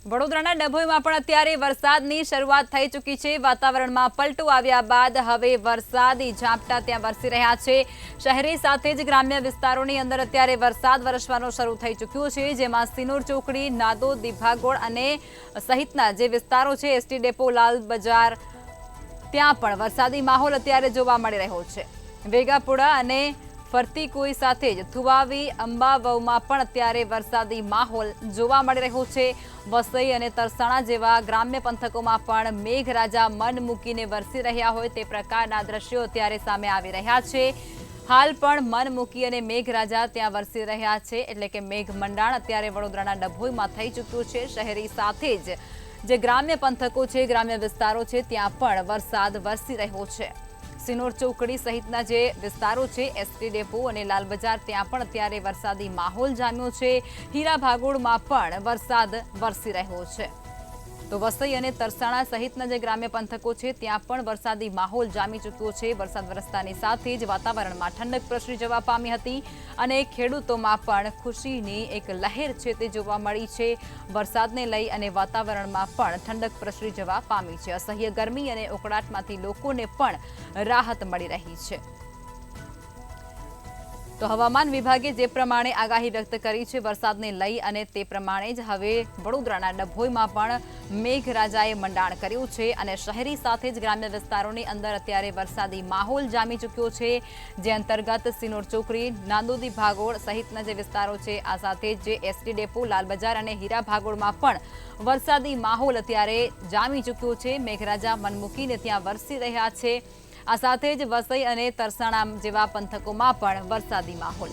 વડોદરાના ડભોઈમાં પણ અત્યારે વરસાદની શરૂઆત થઈ ચૂકી છે। વાતાવરણમાં પલટો આવ્યા બાદ હવે વરસાદી ઝાપટા ત્યાં વરસી રહ્યા છે। શહેરી સાથે જ ગ્રામ્ય વિસ્તારોની અંદર અત્યારે વરસાદ વરસવાનો શરૂ થઈ ચૂક્યો છે, જેમાં સિનોર ચોકડી, નાદોદ, દીભાગોળ અને સહિતના જે વિસ્તારો છે, એસટી ડેપો, લાલ બજાર, ત્યાં પણ વરસાદી માહોલ અત્યારે જોવા મળી રહ્યો છે। વેગાપુરા અને ફરતી કોઈ સાથે જ થુવાવી, અંબાવમાં પણ અત્યારે વરસાદી માહોલ જોવા મળી રહ્યો છે। વસઈ અને તરસાણા જેવા ગ્રામ્ય પંથકોમાં પણ મેઘરાજા મન મૂકીને વરસી રહ્યા હોય તે પ્રકારના દ્રશ્યો અત્યારે સામે આવી રહ્યા છે। હાલ પણ મન મૂકી અને મેઘરાજા ત્યાં વરસી રહ્યા છે, એટલે કે મેઘ મંડાણ અત્યારે વડોદરાના ડભોઈમાં થઈ ચૂક્યું છે। શહેરી સાથે જ જે ગ્રામ્ય પંથકો છે, ગ્રામ્ય વિસ્તારો છે, ત્યાં પણ વરસાદ વરસી રહ્યો છે। સિનોર ચોકડી સહિતના જે વિસ્તારો છે, એસટી ડેપો અને લાલ બજાર, ત્યાં પણ અત્યારે વરસાદી માહોલ જામ્યો છે। હીરા ભાગોળમાં પણ વરસાદ વરસી રહ્યો છે। તો વસઈ અને તરસાણા સહિતના જે ગ્રામ્ય પંથકો છે, ત્યાં પણ વરસાદી માહોલ જામી ચૂક્યો છે। વરસાદ વરસતાની સાથે જ વાતાવરણમાં ઠંડક પ્રસરી જવા પામી હતી અને ખેડૂતોમાં પણ ખુશીની એક લહેર છે તે જોવા મળી છે। વરસાદને લઈ અને વાતાવરણમાં પણ ઠંડક પ્રસરી જવા પામી છે। અસહ્ય ગરમી અને ઉકળાટમાંથી લોકોને પણ રાહત મળી રહી છે। તો હવામાન વિભાગે જે પ્રમાણે આગાહી વ્યક્ત કરી છે વરસાદને લઈ, અને તે પ્રમાણે જ હવે વડોદરાના ડભોઈમાં પણ મેઘરાજાએ મંડાણ કર્યું છે અને શહેરી સાથે જ ગ્રામ્ય વિસ્તારોની અંદર અત્યારે વરસાદી માહોલ જામી ચૂક્યો છે, જે અંતર્ગત સિનોર ચોકડી, નાંદોદી ભાગોળ સહિતના જે વિસ્તારો છે, આ સાથે જે એસટી ડેપો, લાલ બજાર અને હીરા ભાગોળમાં પણ વરસાદી માહોલ અત્યારે જામી ચૂક્યો છે। મેઘરાજા મન મૂકીને ત્યાં વરસી રહ્યા છે। આ સાથે જ વસઈ અને તરસાણા જેવા પંથકોમાં પણ વરસાદી માહોલ।